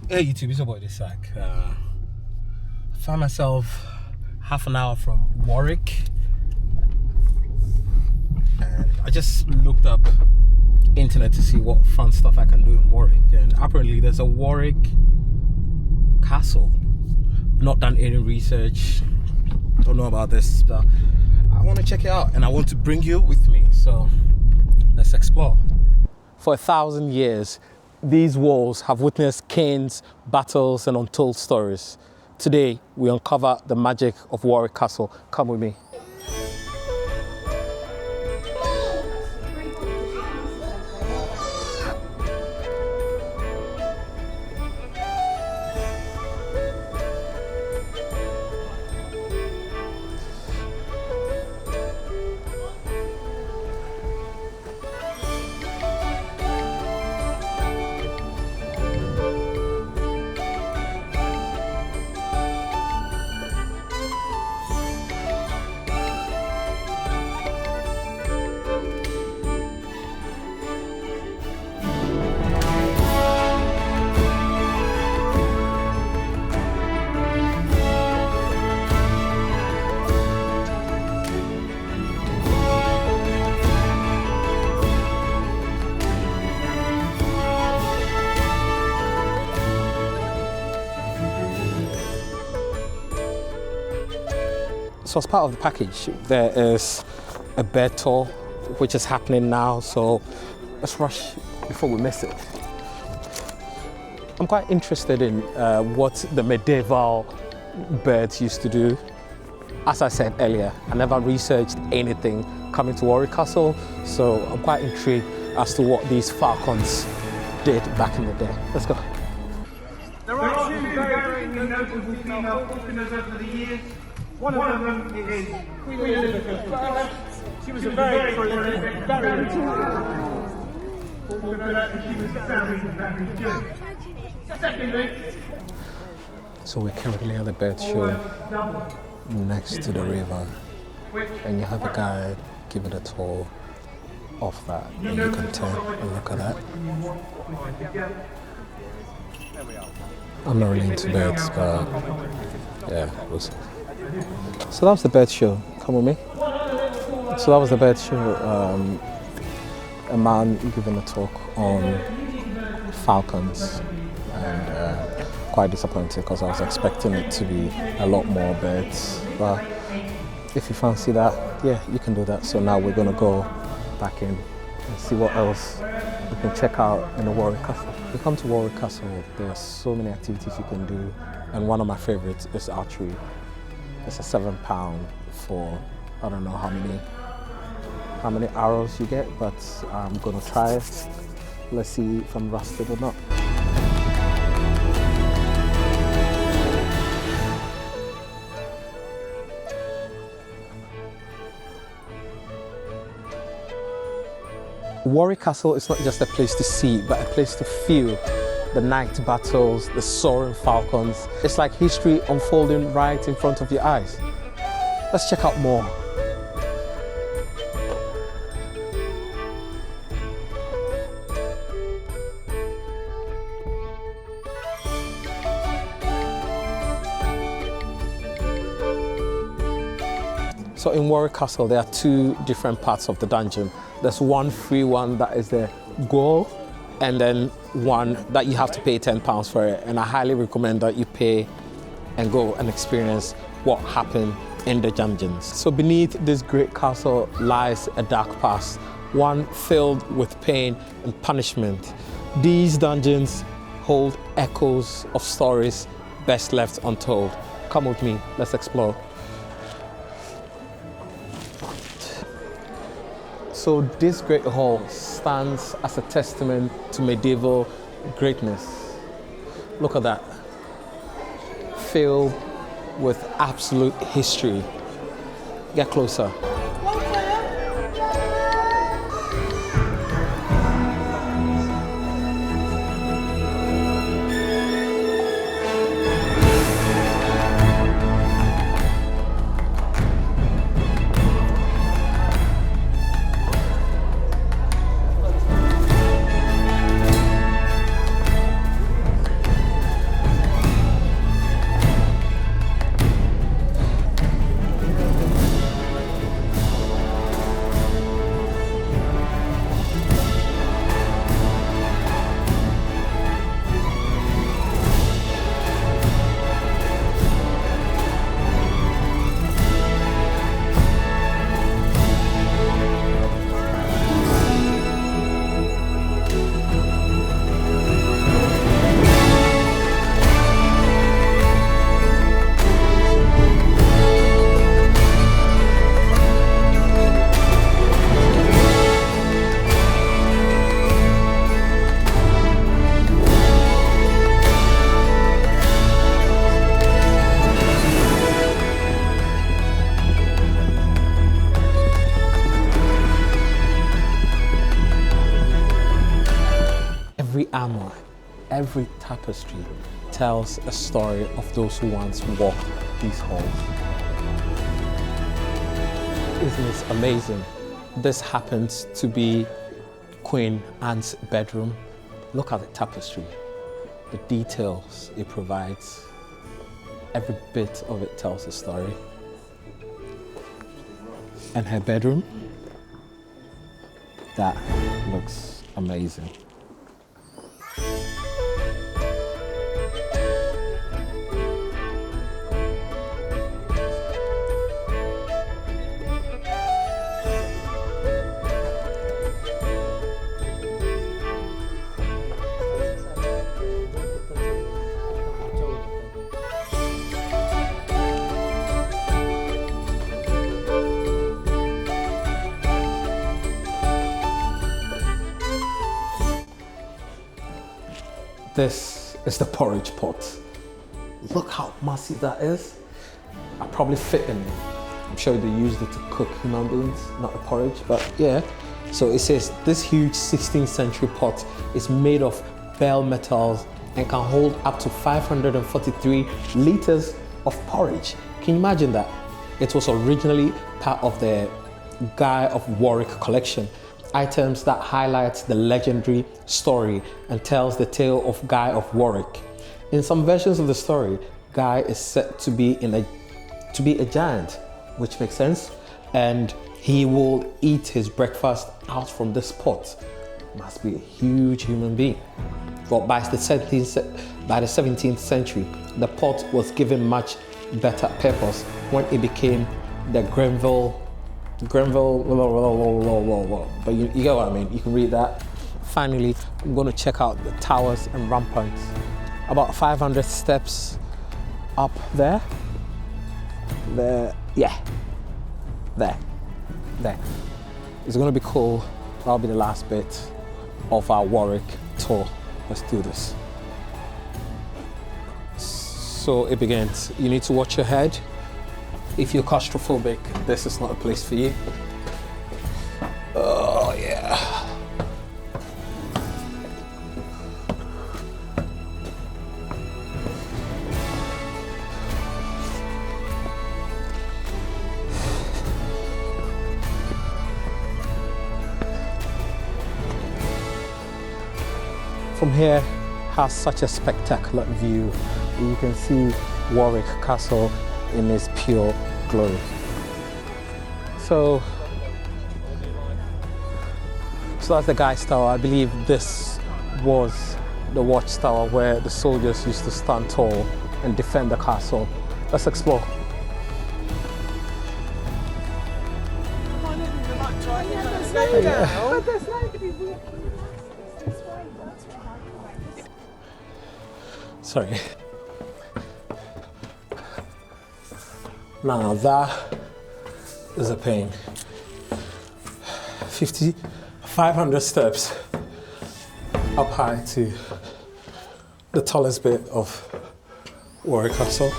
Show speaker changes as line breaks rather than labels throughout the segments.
Hey YouTube, it's your boy Daysack. Found myself half an hour from Warwick, and I just looked up internet to see what fun stuff I can do in Warwick, and apparently there's a Warwick castle. Not done any research, don't know about this, but I want to check it out and I want to bring you with me, so let's explore. For 1,000 years, these walls have witnessed kings, battles, and untold stories. Today, we uncover the magic of Warwick Castle. Come with me. So as part of the package, there is a bed tour, which is happening now, so let's rush before we miss it. I'm quite interested in what the medieval birds used to do. As I said earlier, I never researched anything coming to Warwick Castle, so I'm quite intrigued as to what these falcons did back in the day. Let's go.
There are two very notable female falconers over the years. One of them is Queen Elizabeth. She was a very prolific, very falconer, and she was very good. Secondly,
So we're currently at the bird show next to the river, and you have a guide giving a tour of that, and you can turn and look at that. I'm not really into birds, but yeah, we'll see. So that was the bird show. Come with me. So that was the bird show. A man giving a talk on falcons, and quite disappointed because I was expecting it to be a lot more birds. But if you fancy that, yeah, you can do that. So now we're gonna go back in and see what else we can check out in the Warwick Castle. If you come to Warwick Castle, there are so many activities you can do, and one of my favorites is archery. It's a £7 for I don't know how many arrows you get, but I'm gonna try it. Let's see if I'm rusted or not. Warwick Castle is not just a place to see, but a place to feel the night battles, the soaring falcons. It's like history unfolding right in front of your eyes. Let's check out more. So in Warwick Castle, there are two different parts of the dungeon. There's one free one that is the goal, and then one that you have to pay £10 for it. And I highly recommend that you pay and go and experience what happened in the dungeons. So beneath this great castle lies a dark past, one filled with pain and punishment. These dungeons hold echoes of stories best left untold. Come with me, let's explore. So this great hall stands as a testament to medieval greatness. Look at that, filled with absolute history. Get closer. armor, every tapestry tells a story of those who once walked these halls. Isn't this amazing? This happens to be Queen Anne's bedroom. Look at the tapestry, the details it provides. Every bit of it tells a story. And her bedroom, that looks amazing. This is the porridge pot. Look how massive that is. I probably fit in it. I'm sure they used it to cook human beings, not the porridge, but yeah. So it says this huge 16th century pot is made of bell metals and can hold up to 543 liters of porridge. Can you imagine that? It was originally part of the Guy of Warwick collection. Items that highlight the legendary story and tells the tale of Guy of Warwick. In some versions of the story, Guy is said to be a giant, which makes sense, and he will eat his breakfast out from this pot. Must be a huge human being. But by the 17th century, the pot was given much better purpose when it became the Grenville, but you get what I mean, you can read that. Finally, I'm going to check out the towers and ramparts. About 500 steps up there. There. It's going to be cool. That'll be the last bit of our Warwick tour. Let's do this. So it begins. You need to watch your head. If you're claustrophobic, this is not a place for you. Oh yeah. From here has such a spectacular view. You can see Warwick Castle in its pure glory. So that's the Guy's Tower. I believe this was the watchtower where the soldiers used to stand tall and defend the castle. Let's explore. Sorry. Now that is a pain. 500 steps up high to the tallest bit of Warwick Castle.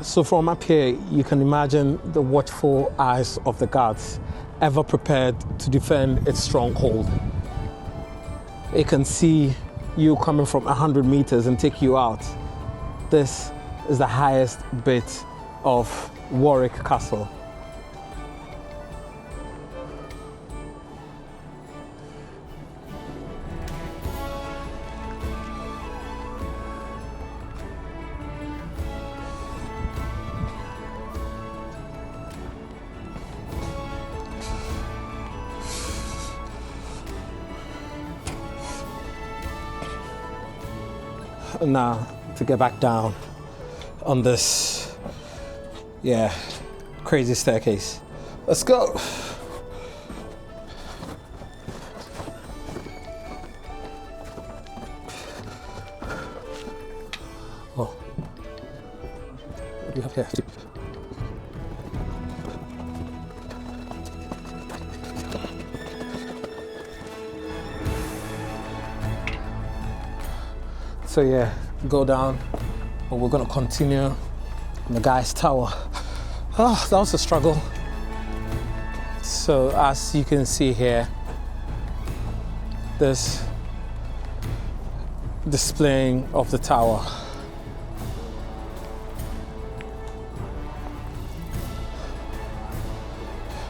So from up here, you can imagine the watchful eyes of the guards, ever prepared to defend its stronghold. It can see you coming from 100 meters and take you out. This is the highest bit of Warwick Castle. Now to get back down on this, crazy staircase. Let's go. Oh, what do you have here? So yeah, go down but we're gonna continue on the guy's tower. Oh, that was a struggle. So as you can see here, this displaying of the tower.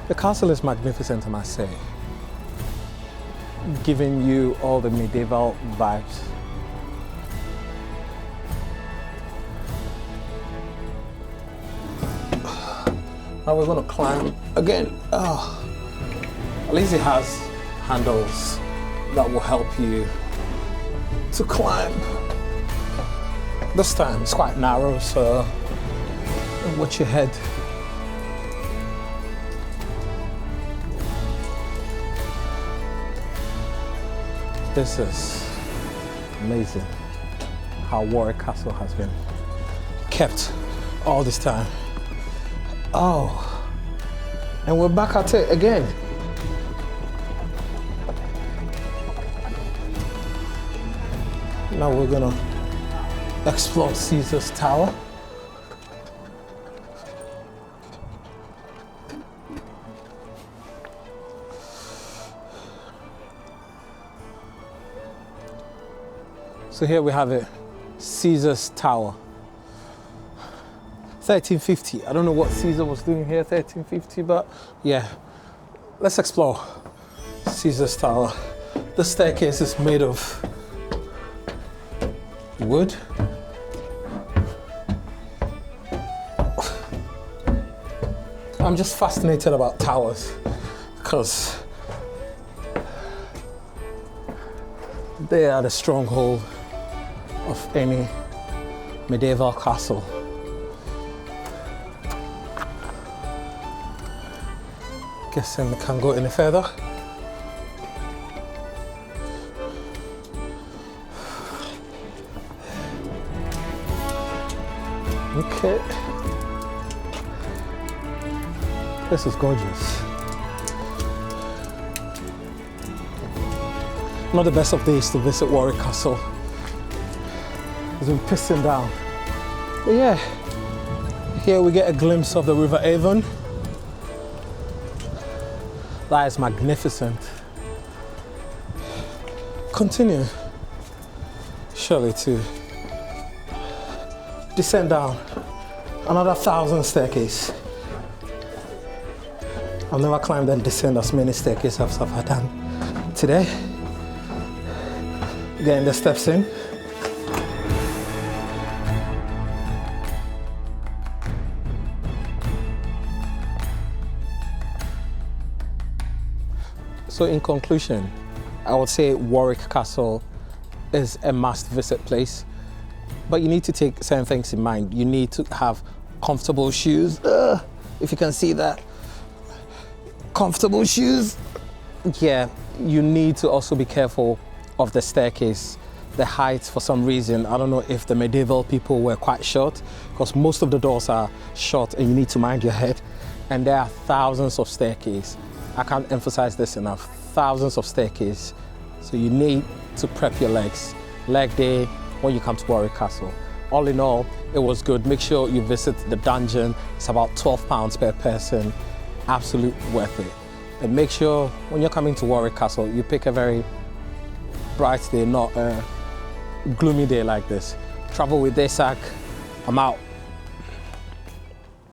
The castle is magnificent, I must say, giving you all the medieval vibes. Now we're gonna climb again. Oh, at least it has handles that will help you to climb. This time it's quite narrow, so watch your head. This is amazing how Warwick Castle has been kept all this time. Oh, and we're back at it again. Now we're gonna explore Caesar's Tower. So here we have it, Caesar's Tower. 1350. I don't know what Caesar was doing here, 1350, but yeah. Let's explore Caesar's Tower. The staircase is made of wood. I'm just fascinated about towers because they are the stronghold of any medieval castle. Guessing we can't go any further. Okay. This is gorgeous. Not the best of days to visit Warwick Castle. It's been pissing down. But yeah, here we get a glimpse of the River Avon. That is magnificent. Continue, surely, to descend down another 1,000 staircase. I've never climbed and descend as many staircases as I've done today. Getting the steps in. So in conclusion, I would say Warwick Castle is a must-visit place, but you need to take certain things in mind. You need to have comfortable shoes, if you can see that. Comfortable shoes. Yeah, you need to also be careful of the staircase, the height. For some reason, I don't know if the medieval people were quite short, because most of the doors are short and you need to mind your head. And there are thousands of staircases. I can't emphasize this enough, thousands of staircases. So you need to prep your legs. Leg day when you come to Warwick Castle. All in all, it was good. Make sure you visit the dungeon. It's about £12 per person. Absolute worth it. And make sure when you're coming to Warwick Castle, you pick a very bright day, not a gloomy day like this. Travel with Daysack. I'm out.